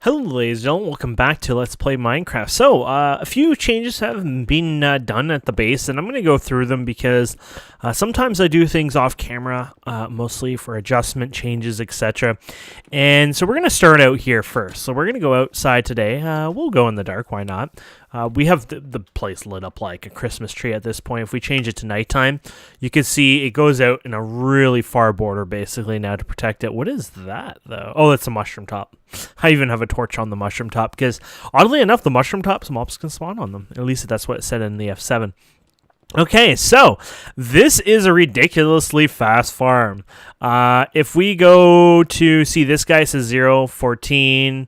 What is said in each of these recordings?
Hello ladies and gentlemen, welcome back to Let's Play Minecraft. So, a few changes have been done at the base, and I'm going to go through them because sometimes I do things off camera, mostly for adjustment changes, etc. And so we're going to start out here first. So we're going to go outside today. We'll go in the dark, why not? We have the place lit up like a Christmas tree at this point. If we change it to nighttime, you can see it goes out in a really far border basically now to protect it. What is that though? Oh, it's a mushroom top. I even have a torch on the mushroom top because oddly enough, the mushroom tops, mobs can spawn on them. At least that's what it said in the F7. Okay, so this is a ridiculously fast farm. If we go to see this guy says 0, 14,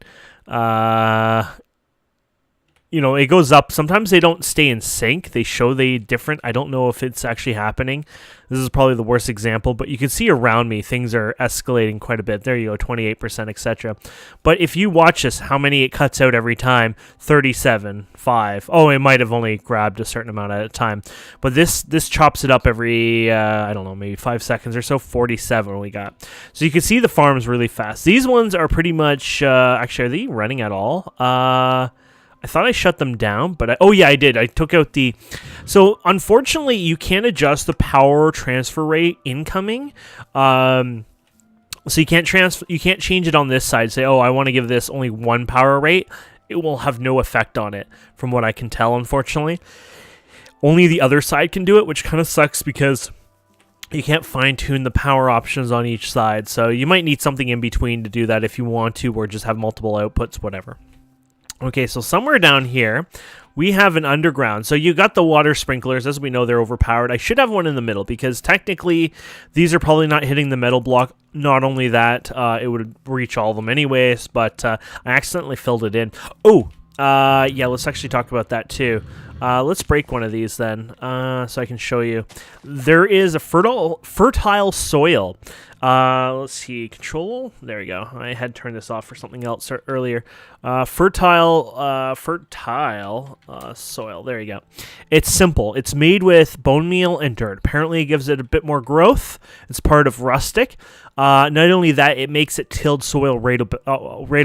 you know, it goes up. Sometimes they don't stay in sync. They show they different. I don't know if it's actually happening. This is probably the worst example, but you can see around me things are escalating quite a bit. There you go, 28%, etc. But if you watch this, how many it cuts out every time? 37, 5. Oh, it might have only grabbed a certain amount at a time. But this chops it up every, I don't know, maybe 5 seconds or so. 47 we got. So you can see the farm's really fast. These ones are pretty much, actually, are they running at all? I thought I shut them down, but oh yeah, I did. I took out the... So, unfortunately, you can't adjust the power transfer rate incoming. So you can't change it on this side. Say, oh, I want to give this only 1 power rate. It will have no effect on it, from what I can tell, unfortunately. Only the other side can do it, which kind of sucks because you can't fine-tune the power options on each side. So you might need something in between to do that if you want to, or just have multiple outputs, whatever. Okay, so somewhere down here, we have an underground. So you got the water sprinklers. As we know, they're overpowered. I should have one in the middle because technically these are probably not hitting the metal block. Not only that, it would reach all of them anyways, but I accidentally filled it in. Oh, yeah, let's actually talk about that too. Let's break one of these then, so I can show you. There is a fertile soil. Let's see, control. There we go. I had turned this off for something else earlier. Fertile soil. There you go. It's simple. It's made with bone meal and dirt. Apparently, it gives it a bit more growth. It's part of rustic. Not only that, it makes it tilled soil right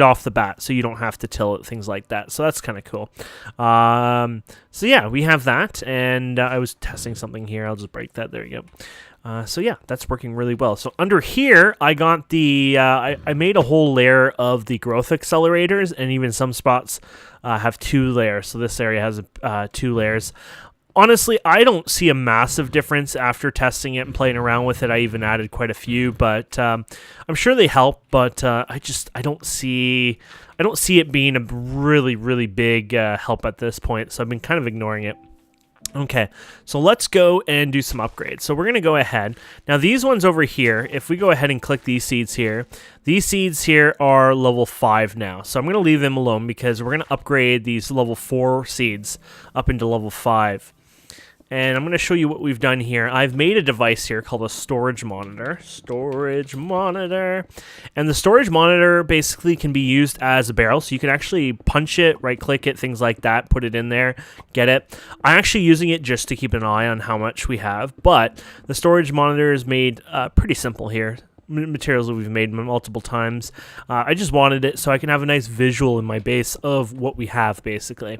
off the bat, so you don't have to till it, things like that. So that's kind of cool. So yeah, we have that, and I was testing something here. I'll just break that. There you go. So yeah, that's working really well. So under here, I got the, I made a whole layer of the growth accelerators, and even some spots have 2 layers. So this area has 2 layers. Honestly, I don't see a massive difference after testing it and playing around with it. I even added quite a few, but I'm sure they help. But I don't see it being a really, really big help at this point. So I've been kind of ignoring it. Okay, so let's go and do some upgrades. So we're going to go ahead. Now, these ones over here, if we go ahead and click these seeds here are level 5 now. So I'm going to leave them alone because we're going to upgrade these level 4 seeds up into level 5. And I'm going to show you what we've done here. I've made a device here called a storage monitor. Storage monitor. And the storage monitor basically can be used as a barrel. So you can actually punch it, right-click it, things like that, put it in there, get it. I'm actually using it just to keep an eye on how much we have. But the storage monitor is made pretty simple here. Materials that we've made multiple times. I just wanted it so I can have a nice visual in my base of what we have, basically.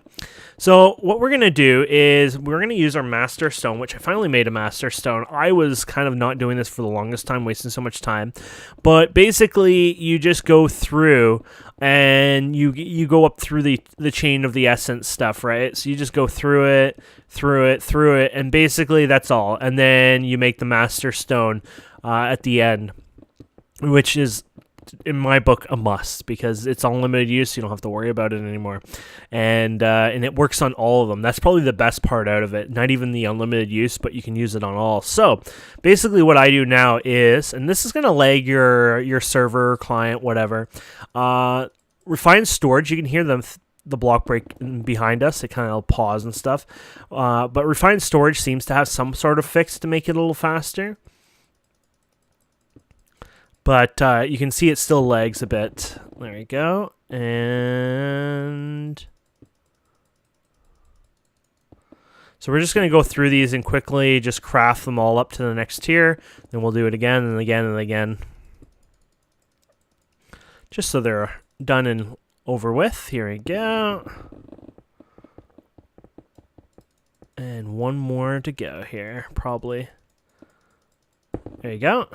So what we're going to do is we're going to use our master stone, which I finally made a master stone. I was kind of not doing this for the longest time, wasting so much time. But basically, you just go through and you go up through the chain of the essence stuff, right? So you just go through it, and basically that's all. And then you make the master stone at the end, which is, in my book, a must because it's unlimited use. You don't have to worry about it anymore, and it works on all of them. That's probably the best part out of it. Not even the unlimited use, but you can use it on all. So basically, what I do now is, and this is going to lag your server, client, whatever. Refined storage. You can hear them. The block break behind us, it kind of pause and stuff. But refined storage seems to have some sort of fix to make it a little faster. But you can see it still lags a bit. There you go. And so we're just going to go through these and quickly just craft them all up to the next tier. Then we'll do it again and again and again. Just so they're done in over with. Here we go. And one more to go here, probably. There you go.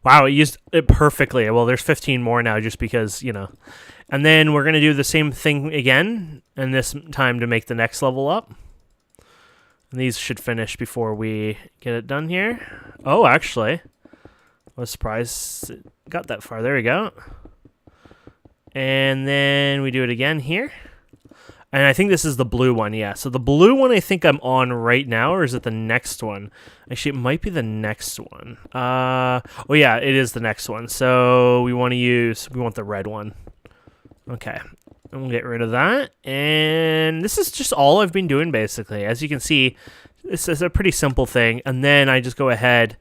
Wow, it used it perfectly. Well, there's 15 more now just because, you know. And then we're going to do the same thing again, and this time to make the next level up. And these should finish before we get it done here. Oh, actually, I was surprised it got that far. There we go. And then we do it again here. And I think this is the blue one, yeah. So the blue one I think I'm on right now, or is it the next one? Actually, it might be the next one. Oh yeah, it is the next one. So we want the red one. Okay, and we'll get rid of that. And this is just all I've been doing, basically. As you can see, this is a pretty simple thing. And then I just go ahead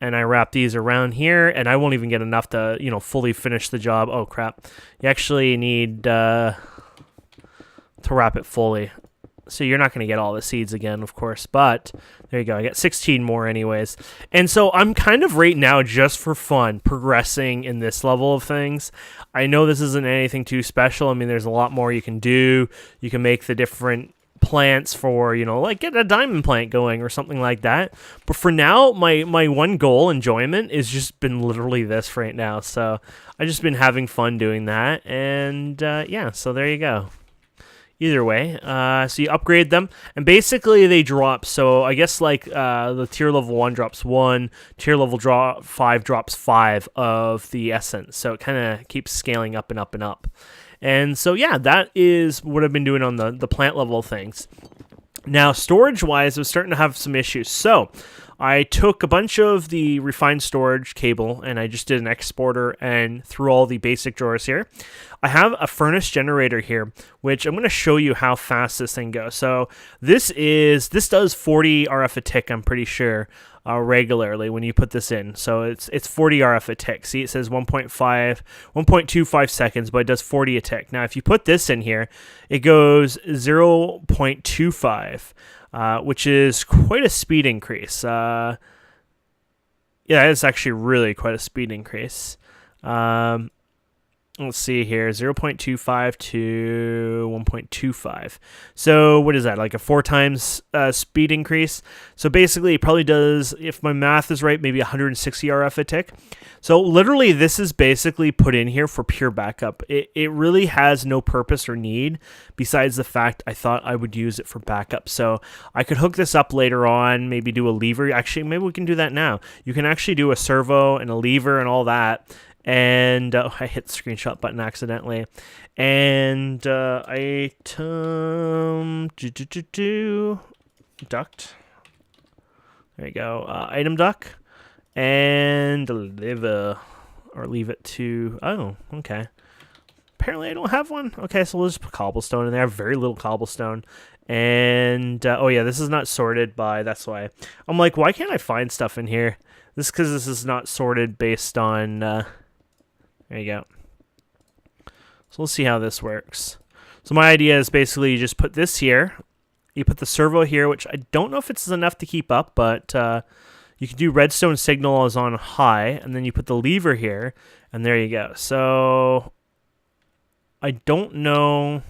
and I wrap these around here, and I won't even get enough to, you know, fully finish the job. Oh, crap. You actually need to wrap it fully. So you're not going to get all the seeds again, of course, but there you go. I got 16 more anyways. And so I'm kind of right now, just for fun, progressing in this level of things. I know this isn't anything too special. I mean, there's a lot more you can do. You can make the different plants for, you know, like get a diamond plant going or something like that. But for now, my one goal, enjoyment, is just been literally this right now. So I've just been having fun doing that. And yeah, so there you go. Either way, so you upgrade them, and basically they drop. So I guess like the tier level 1 drops 1, tier level 5 drops 5 of the essence. So it kind of keeps scaling up and up and up. And so yeah, that is what I've been doing on the plant level things. Now storage-wise, I was starting to have some issues. So I took a bunch of the refined storage cable and I just did an exporter and threw all the basic drawers here. I have a furnace generator here, which I'm going to show you how fast this thing goes. So this does 40 RF a tick, I'm pretty sure, regularly when you put this in. So it's 40 RF a tick. See, it says 1.25 seconds, but it does 40 a tick. Now, if you put this in here, it goes 0.25. Which is quite a speed increase. Yeah, it's actually really quite a speed increase. Let's see here, 0.25 to 1.25. So what is that, like a 4 times speed increase? So basically it probably does, if my math is right, maybe 160 RF a tick. So literally this is basically put in here for pure backup. It really has no purpose or need besides the fact I thought I would use it for backup. So I could hook this up later on, maybe do a lever. Actually, maybe we can do that now. You can actually do a servo and a lever and all that. And I hit the screenshot button accidentally. And item duct. There you go. Item duct and lever, or leave it to. Oh, okay. Apparently I don't have one. Okay, so we'll just put cobblestone in there. I have very little cobblestone. And oh yeah, this is not sorted by. That's why I'm like, why can't I find stuff in here? This because this is not sorted based on. There you go. So we'll see how this works. So my idea is basically you just put this here. You put the servo here, which I don't know if it's enough to keep up, but you can do redstone signal as on high, and then you put the lever here, and there you go. So I don't know.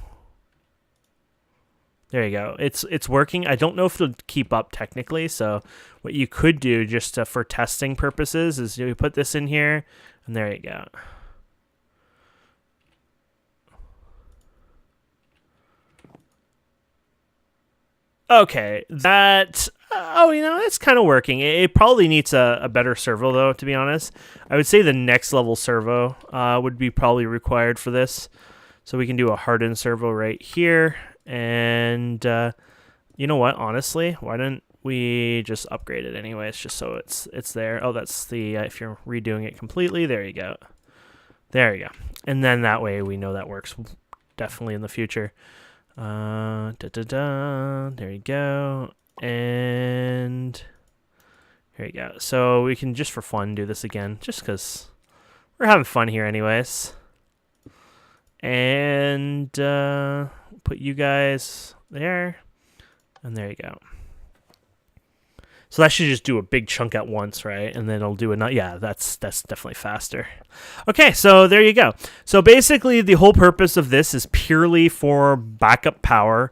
There you go. It's working. I don't know if it'll keep up technically. So what you could do just for testing purposes is you put this in here, and there you go. Okay, that, you know, it's kind of working. It probably needs a better servo, though, to be honest. I would say the next level servo would be probably required for this. So we can do a hardened servo right here. And you know what, honestly, why don't we just upgrade it anyways, just so it's there. Oh, that's the, if you're redoing it completely, there you go. There you go. And then that way we know that works definitely in the future. There you go. And here you go. So we can just for fun do this again, just because we're having fun here anyways. And put you guys there, and there you go. So that should just do a big chunk at once, right? And then it'll do another. Yeah, that's definitely faster. Okay, so there you go. So basically, the whole purpose of this is purely for backup power.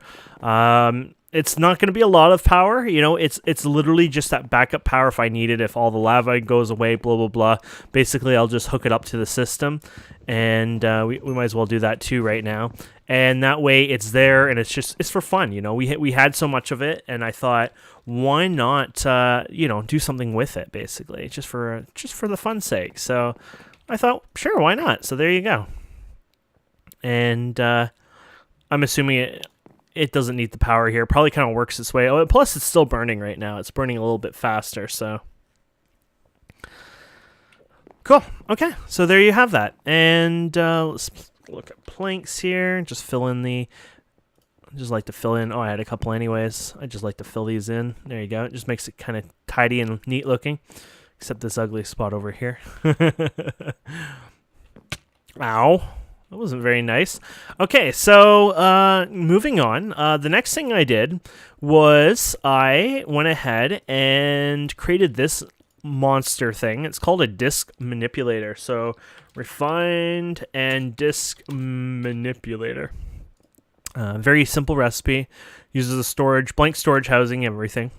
It's not going to be a lot of power, it's literally just that backup power if I need it, if all the lava goes away, blah, blah, blah. Basically, I'll just hook it up to the system, and we might as well do that too right now. And that way it's there, and it's for fun, We had so much of it, and I thought, why not, do something with it, basically, just for the fun's sake. So I thought, sure, why not? So there you go. And I'm assuming it doesn't need the power here. Probably kind of works this way. Oh, plus, it's still burning right now. It's burning a little bit faster, so. Cool. Okay, so there you have that. And let's look at planks here. Just fill in I just like to fill in. Oh, I had a couple anyways. I just like to fill these in. There you go. It just makes it kind of tidy and neat looking. Except this ugly spot over here. Ow. That wasn't very nice. Okay, so moving on. The next thing I did was I went ahead and created this monster thing. It's called a disk manipulator. So refined and disk manipulator. Very simple recipe. Uses a blank storage housing, everything.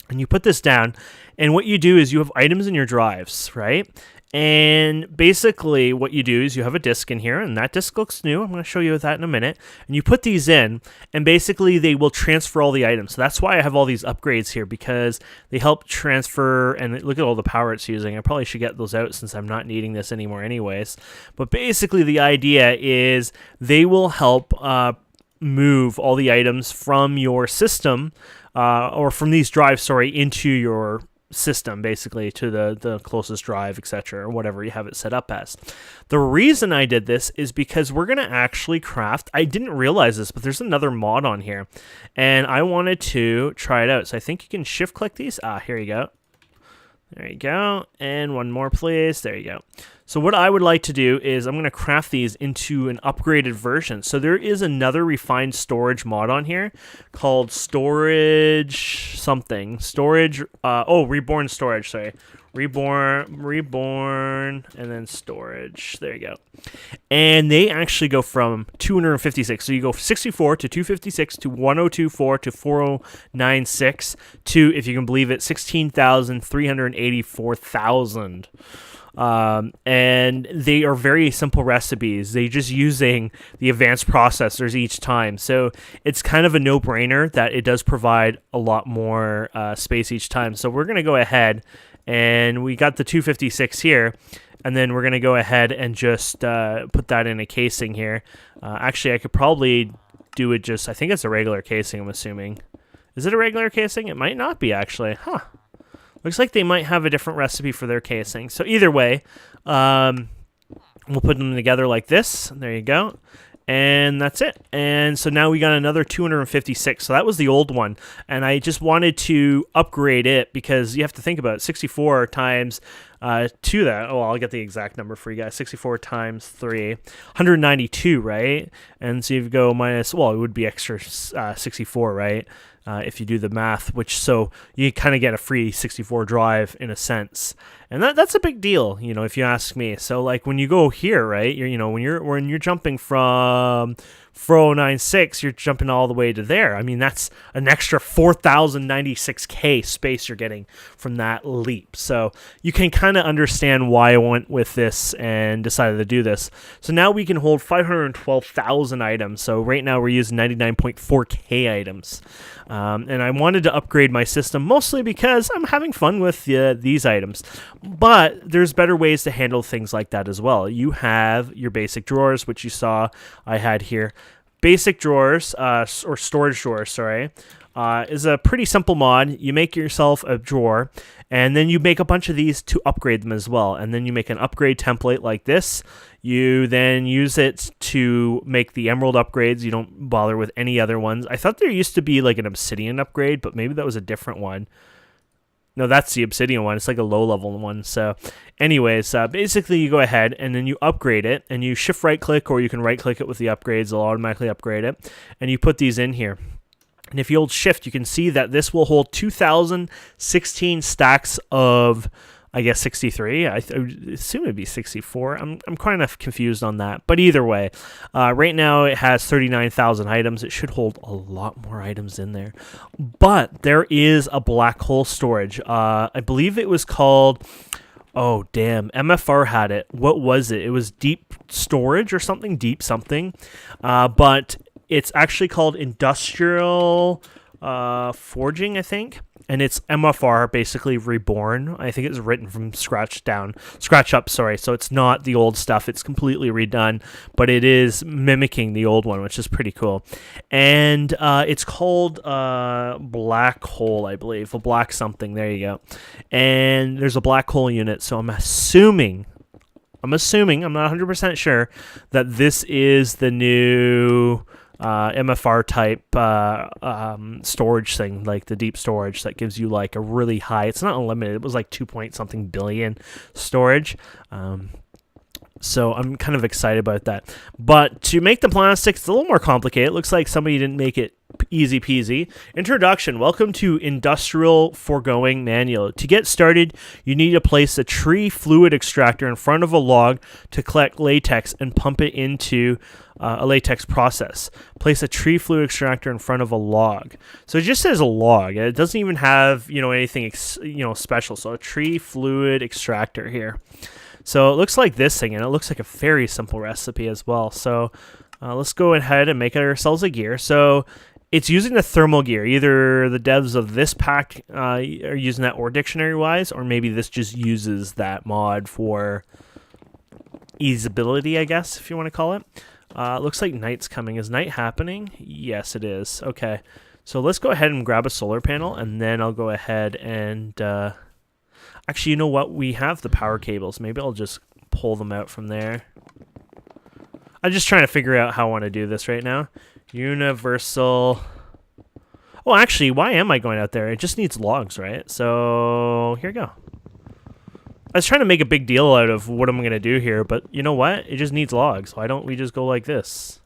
And you put this down, and what you do is you have items in your drives, right? And basically what you do is you have a disk in here, and that disk looks new. I'm going to show you that in a minute. And you put these in, and basically they will transfer all the items. So that's why I have all these upgrades here, because they help transfer, and look at all the power it's using. I probably should get those out since I'm not needing this anymore anyways. But basically the idea is they will help move all the items from your system, or from these drives, into your system, basically to the closest drive, etc., or whatever you have it set up as. The reason I did this is because we're going to actually craft, I didn't realize this, but there's another mod on here, and I wanted to try it out. So I think you can shift click these. Here you go. There you go. And one more, please. There you go. So what I would like to do is I'm going to craft these into an upgraded version. So there is another refined storage mod on here called storage something. Reborn storage, sorry. Reborn, and then storage. There you go. And they actually go from 256. So you go 64 to 256 to 1024 to 4096 to, if you can believe it, 16,384,000. And they are very simple recipes. They just using the advanced processors each time. So it's kind of a no-brainer that it does provide a lot more space each time. So we're going to go ahead, and we got the 256 here, and then we're going to go ahead and just put that in a casing here. Actually, I could probably do it I think it's a regular casing, I'm assuming. Is it a regular casing? It might not be, actually. Huh. Looks like they might have a different recipe for their casing. So either way, we'll put them together like this. There you go. And that's it. And so now we got another 256. So that was the old one. And I just wanted to upgrade it because you have to think about it. 64 times 2 that. Oh, I'll get the exact number for you guys. 64 times 3. 192, right? And so you go minus, well, it would be extra 64, right? If you do the math, so you kind of get a free 64 drive in a sense, and that's a big deal, if you ask me. So like when you go here, right, when you're jumping from 4096, you're jumping all the way to there. I mean, that's an extra 4,096K space you're getting from that leap. So you can kind of understand why I went with this and decided to do this. So now we can hold 512,000 items. So right now we're using 99.4K items. And I wanted to upgrade my system mostly because I'm having fun with these items. But there's better ways to handle things like that as well. You have your basic drawers, which you saw I had here. Basic drawers, or storage drawers, sorry, is a pretty simple mod. You make yourself a drawer, and then you make a bunch of these to upgrade them as well. And then you make an upgrade template like this. You then use it to make the emerald upgrades. You don't bother with any other ones. I thought there used to be like an obsidian upgrade, but maybe that was a different one. No, that's the obsidian one. It's like a low-level one. So anyways, basically you go ahead and then you upgrade it, and you shift right-click, or you can right-click it with the upgrades. They'll automatically upgrade it. And you put these in here. And if you hold shift, you can see that this will hold 2016 stacks of, I guess, 63. I assume it'd be 64. I'm kind of confused on that. But either way, right now it has 39,000 items. It should hold a lot more items in there. But there is a black hole storage. I believe it was called... Oh, damn. MFR had it. What was it? It was deep storage or something. Deep something. But it's actually called industrial forging, I think. And it's MFR basically reborn. I think it's written from scratch up, sorry. So it's not the old stuff. It's completely redone, but it is mimicking the old one, which is pretty cool. And it's called Black Hole, I believe. A black something. There you go. And there's a black hole unit. So I'm assuming, I'm not 100% sure, that this is the new... MFR type storage thing, like the deep storage that gives you like a really high, it's not unlimited, it was like 2 point something billion storage. So I'm kind of excited about that. But to make the plastic, it's a little more complicated. It looks like somebody didn't make it easy peasy. Introduction. Welcome to Industrial Foregoing Manual. To get started, you need to place a tree fluid extractor in front of a log to collect latex and pump it into a latex process. Place a tree fluid extractor in front of a log. So it just says a log. It doesn't even have, anything, special. So a tree fluid extractor here. So it looks like this thing, and it looks like a very simple recipe as well. So let's go ahead and make ourselves a gear. So it's using the thermal gear. Either the devs of this pack are using that or dictionary-wise, or maybe this just uses that mod for easeability, I guess, if you want to call it. Looks like night's coming. Is night happening? Yes, it is. Okay. So let's go ahead and grab a solar panel, and then I'll go ahead and... Actually, you know what? We have the power cables. Maybe I'll just pull them out from there. I'm just trying to figure out how I want to do this right now. Universal... Oh, actually, why am I going out there? It just needs logs, right? So, here we go. I was trying to make a big deal out of what I'm going to do here, but you know what? It just needs logs. Why don't we just go like this?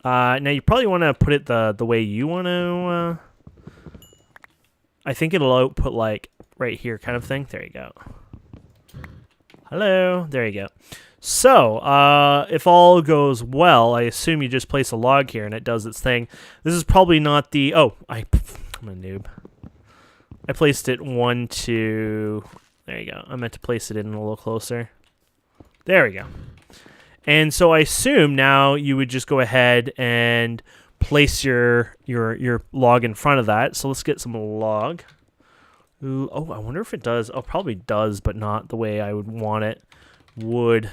Now, you probably want to put it the way you want to... I think it'll output, like, right here kind of thing. There you go. Hello. There you go. So, if all goes well, I assume you just place a log here and it does its thing. This is probably not the... Oh, I'm a noob. I placed it 1, 2... There you go. I meant to place it in a little closer. There we go. And so I assume now you would just go ahead and place your log in front of that. So let's get some log. Ooh, oh, I wonder if it does. Oh, probably does, but not the way I would want it. Would.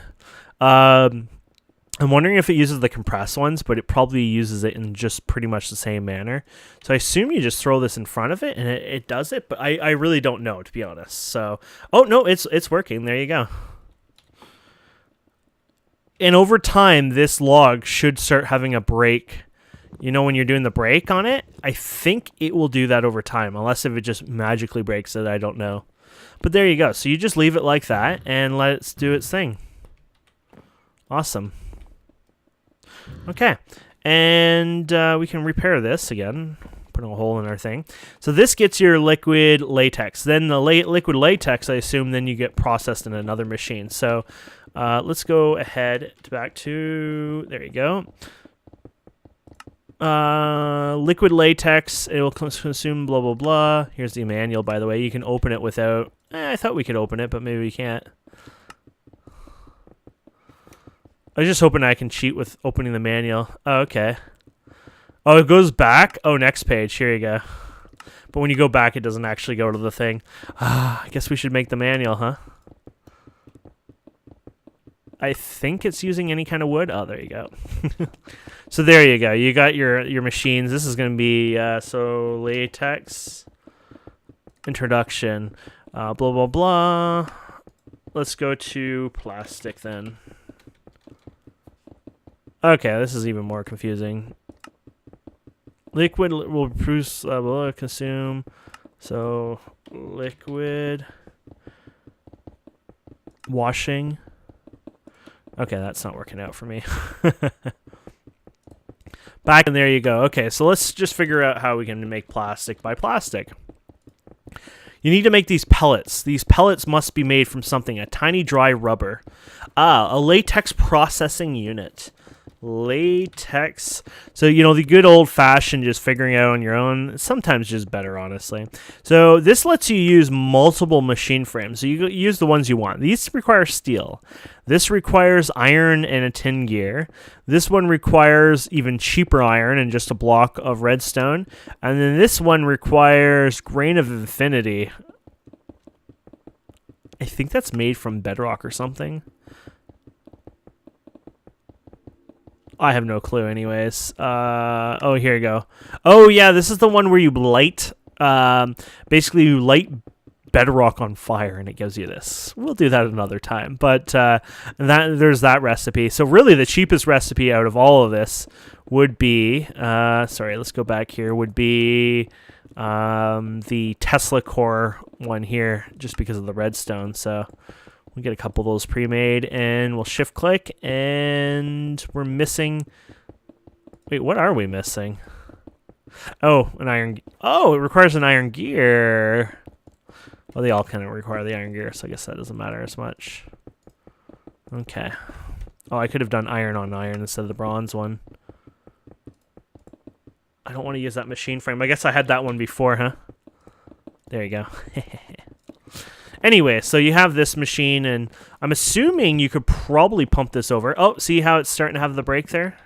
I'm wondering if it uses the compressed ones, but it probably uses it in just pretty much the same manner. So I assume you just throw this in front of it, and it does it, but I really don't know, to be honest. So, oh, no, it's working. There you go. And over time, this log should start having a break. You know, when you're doing the break on it, I think it will do that over time, unless if it just magically breaks it, I don't know. But there you go. So you just leave it like that and let it do its thing. Awesome. Okay, and we can repair this again, putting a hole in our thing. So this gets your liquid latex. Then the liquid latex, I assume, then you get processed in another machine. So let's go ahead back to, there you go. Liquid latex, it will consume blah, blah, blah. Here's the manual, by the way. You can open it without, I thought we could open it, but maybe we can't. I was just hoping I can cheat with opening the manual. Oh, okay. Oh, it goes back? Oh, next page. Here you go. But when you go back, it doesn't actually go to the thing. I guess we should make the manual, huh? I think it's using any kind of wood. Oh, there you go. So there you go. You got your machines. This is going to be, so latex, introduction, blah, blah, blah. Let's go to plastic then. Okay, this is even more confusing. Liquid will produce, will consume. So, liquid. Washing. Okay, that's not working out for me. Back, and there you go. Okay, so let's just figure out how we can make plastic by plastic. You need to make these pellets. These pellets must be made from something, a tiny dry rubber. A latex processing unit. Latex. So, you know, the good old-fashioned just figuring out on your own, sometimes just better, honestly. So this lets you use multiple machine frames. So you use the ones you want. These require steel. This requires iron and a tin gear. This one requires even cheaper iron and just a block of redstone. And then this one requires grain of infinity. I think that's made from bedrock or something. I have no clue anyways. Oh, here you go. Oh, yeah, this is the one where you light, basically you light bedrock on fire and it gives you this. We'll do that another time. But there's that recipe. So really the cheapest recipe out of all of this would be, sorry, let's go back here, would be the Tesla core one here, just because of the redstone. So we'll get a couple of those pre-made, and we'll shift-click, and we're missing... Wait, what are we missing? Oh, an iron... Oh, it requires an iron gear. Well, they all kind of require the iron gear, so I guess that doesn't matter as much. Okay. Oh, I could have done iron on iron instead of the bronze one. I don't want to use that machine frame. I guess I had that one before, huh? There you go. Anyway, so you have this machine, and I'm assuming you could probably pump this over. Oh, see how it's starting to have the break there?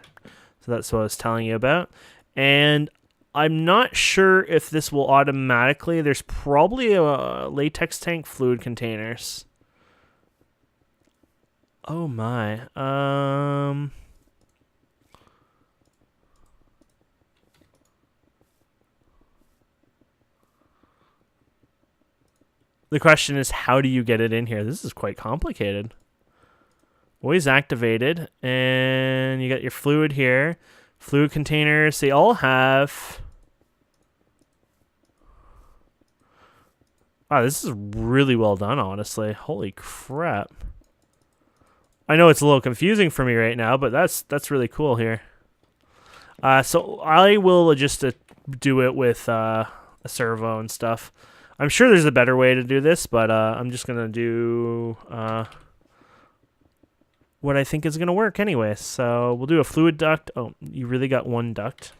So that's what I was telling you about. And I'm not sure if this will automatically... There's probably a latex tank fluid containers. Oh, my. The question is, how do you get it in here? This is quite complicated. Always activated, and you got your fluid here. Fluid containers, they all have... Wow, this is really well done, honestly. Holy crap. I know it's a little confusing for me right now, but that's really cool here. So I will just do it with a servo and stuff. I'm sure there's a better way to do this, but I'm just going to do what I think is going to work anyway. So we'll do a fluid duct. Oh, you really got one duct.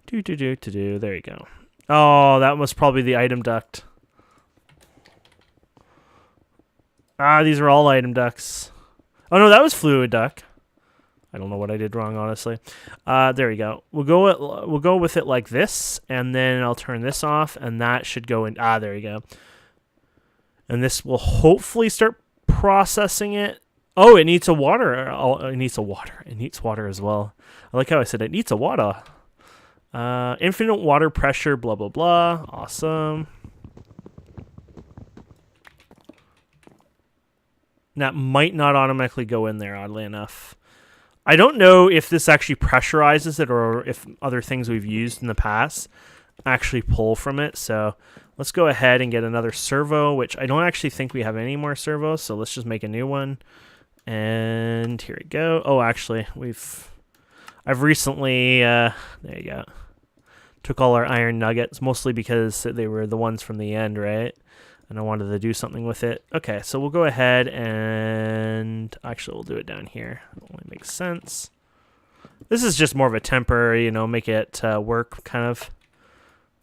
There you go. Oh, that was probably the item duct. Ah, these are all item ducts. Oh, no, that was fluid duct. I don't know what I did wrong, honestly. There we go. We'll go with it like this, and then I'll turn this off, and that should go in. Ah, there you go. And this will hopefully start processing it. Oh, it needs a water. Oh, it needs a water. It needs water as well. I like how I said it needs a water. Infinite water pressure, blah, blah, blah. Awesome. That might not automatically go in there, oddly enough. I don't know if this actually pressurizes it or if other things we've used in the past actually pull from it. So let's go ahead and get another servo, which I don't actually think we have any more servos. So let's just make a new one. And here we go. Oh, actually, I've recently, there you go, took all our iron nuggets, mostly because they were the ones from the end, right? And I wanted to do something with it. Okay, so we'll go ahead and... Actually, we'll do it down here. It only makes sense. This is just more of a temporary, you know, make it work, kind of.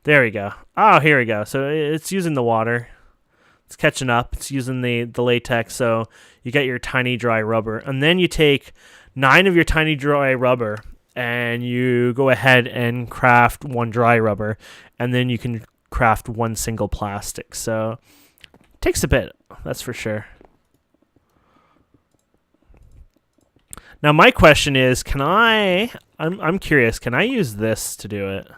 There we go. Oh, here we go. So it's using the water. It's catching up. It's using the latex, so you get your tiny dry rubber. And then you take 9 of your tiny dry rubber, and you go ahead and craft 1 dry rubber. And then you can craft 1 single plastic. So it takes a bit, that's for sure. Now my question is, I'm curious, can I use this to do it?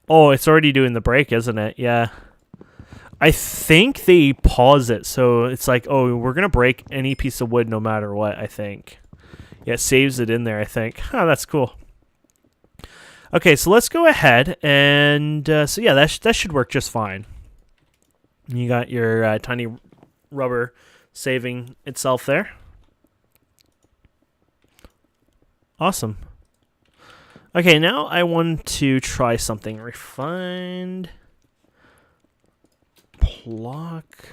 Oh, it's already doing the break, isn't it? Yeah. I think they pause it, so it's like, oh, we're going to break any piece of wood no matter what, I think. Yeah, it saves it in there, I think. Oh, that's cool. Okay, so let's go ahead and... so yeah, that should work just fine. You got your tiny rubber saving itself there. Awesome. Okay, now I want to try something. Refined. Block.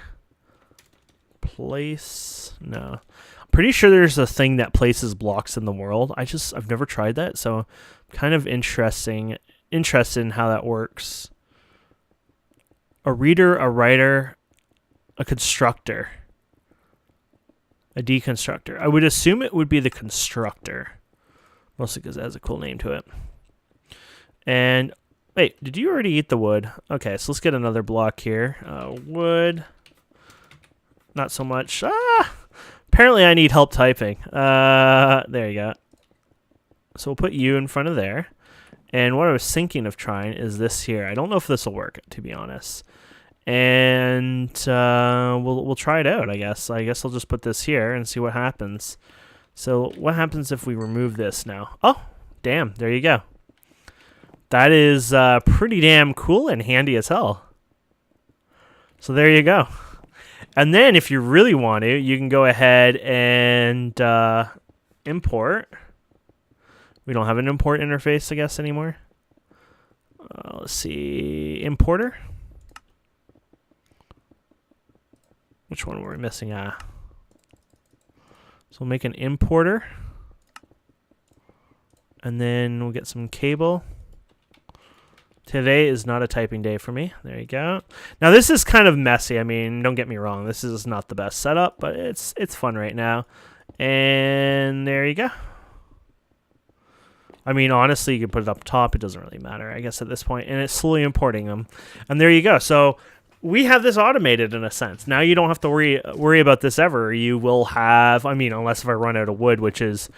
Place. No. I'm pretty sure there's a thing that places blocks in the world. I've never tried that, so I'm kind of interested in how that works. A reader, a writer, a constructor. A deconstructor. I would assume it would be the constructor. Mostly because it has a cool name to it. And, wait, did you already eat the wood? Okay, so let's get another block here. Wood. Not so much. Apparently I need help typing. There you go. So we'll put you in front of there. And what I was thinking of trying is this here. I don't know if this will work, to be honest. And we'll try it out, I guess. I guess I'll just put this here and see what happens. So what happens if we remove this now? Oh, damn. There you go. That is pretty damn cool and handy as hell. So there you go. And then if you really want to, you can go ahead and import. We don't have an import interface, I guess, anymore. Let's see. Importer. Which one were we missing? So we'll make an importer. And then we'll get some cable. Today is not a typing day for me. There you go. Now this is kind of messy. I mean, don't get me wrong. This is not the best setup, but it's fun right now. And there you go. I mean, honestly, you can put it up top. It doesn't really matter, I guess, at this point. And it's slowly importing them. And there you go. So we have this automated in a sense. Now you don't have to worry about this ever. You will have, I mean, unless if I run out of wood, which is,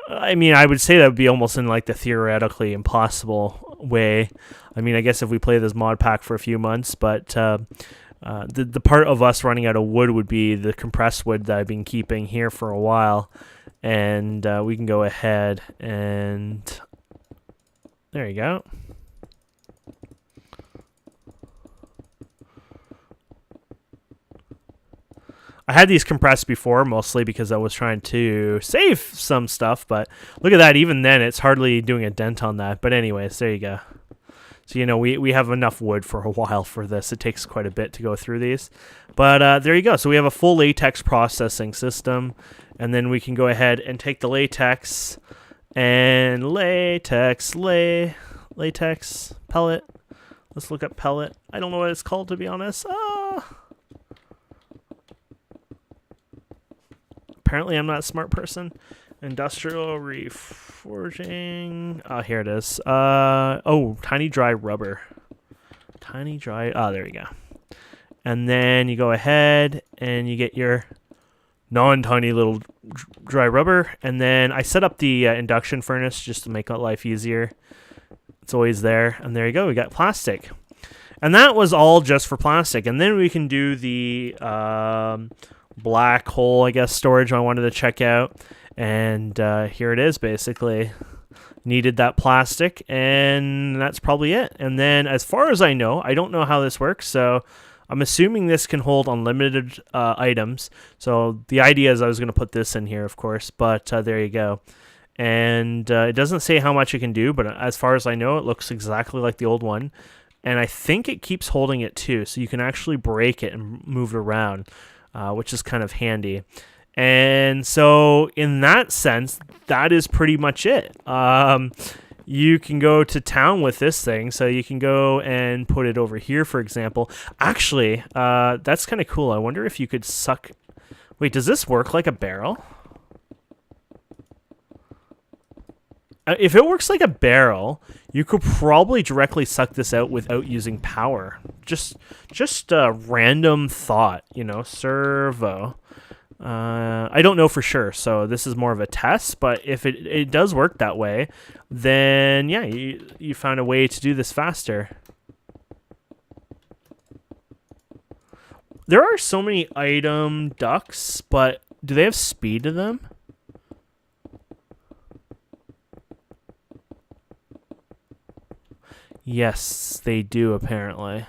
I mean, I would say that would be almost in like the theoretically impossible way. I mean, I guess if we play this mod pack for a few months, but the part of us running out of wood would be the compressed wood that I've been keeping here for a while. And we can go ahead and there you go. I had these compressed before, mostly because I was trying to save some stuff, but look at that. Even then, it's hardly doing a dent on that. But anyways, there you go. So, you know, we have enough wood for a while for this. It takes quite a bit to go through these. But there you go. So we have a full latex processing system. And then we can go ahead and take the latex and latex pellet. Let's look up pellet. I don't know what it's called, to be honest. Apparently I'm not a smart person. Industrial reforging. Oh, here it is. Oh, tiny dry rubber. Tiny dry. Oh, there you go. And then you go ahead and you get your non-tiny little dry rubber. And then I set up the induction furnace just to make life easier. It's always there. And there you go. We got plastic. And that was all just for plastic. And then we can do the black hole, I guess, storage I wanted to check out. And here it is, basically. Needed that plastic, and that's probably it. And then as far as I know, I don't know how this works, so I'm assuming this can hold unlimited items. So the idea is I was going to put this in here, of course, but there you go. And it doesn't say how much it can do, but as far as I know, it looks exactly like the old one. And I think it keeps holding it too, so you can actually break it and move it around, which is kind of handy. And so in that sense, that is pretty much it. You can go to town with this thing. So you can go and put it over here, for example. Actually, that's kind of cool. I wonder if you could suck. Wait, does this work like a barrel? If it works like a barrel, you could probably directly suck this out without using power. Just a random thought, you know, servo. I don't know for sure, so this is more of a test, but if it does work that way, then yeah, you found a way to do this faster. There are so many item ducts, but do they have speed to them? Yes, they do, apparently.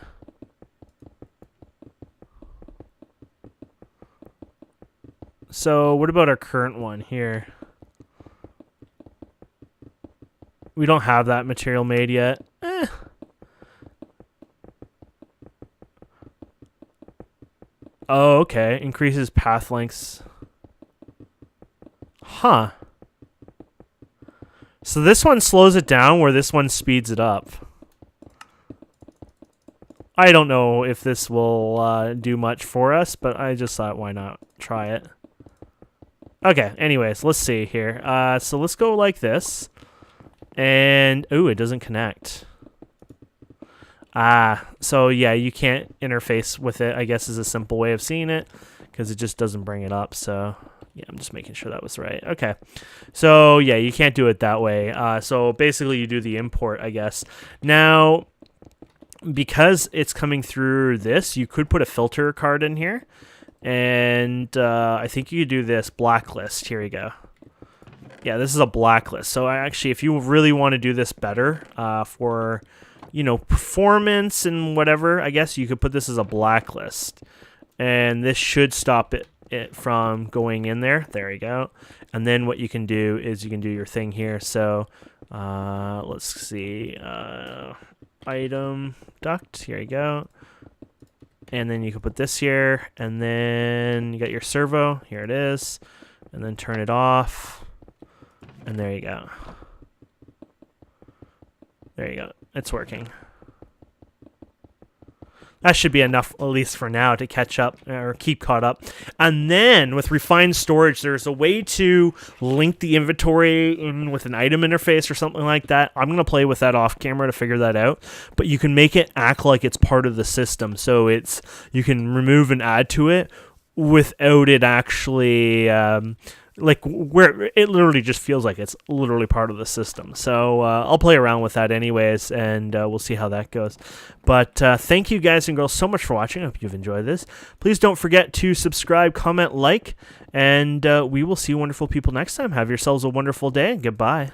So what about our current one here? We don't have that material made yet. Oh, okay. Increases path lengths. Huh. So this one slows it down where this one speeds it up. I don't know if this will do much for us, but I just thought, why not try it? Okay, anyways, let's see here. So let's go like this. And, ooh, it doesn't connect. So yeah, you can't interface with it, I guess, is a simple way of seeing it, because it just doesn't bring it up. So yeah, I'm just making sure that was right. Okay. So yeah, you can't do it that way. So basically you do the import, I guess. Now, because it's coming through this, you could put a filter card in here. And I think you could do this blacklist. Here we go. Yeah, this is a blacklist. So actually, if you really want to do this better for, you know, performance and whatever, I guess you could put this as a blacklist. And this should stop it from going in there. There you go. And then what you can do is you can do your thing here. So let's see. Item duct. Here you go. And then you can put this here. And then you got your servo. Here it is. And then turn it off. And there you go. There you go. It's working. That should be enough, at least for now, to catch up or keep caught up. And then with refined storage, there's a way to link the inventory in with an item interface or something like that. I'm going to play with that off camera to figure that out. But you can make it act like it's part of the system. So you can remove and add to it without it actually... like where it literally just feels like it's literally part of the system. So I'll play around with that anyways, and we'll see how that goes. But thank you guys and girls so much for watching. I hope you've enjoyed this. Please don't forget to subscribe, comment, like, and we will see you wonderful people next time. Have yourselves a wonderful day, and goodbye.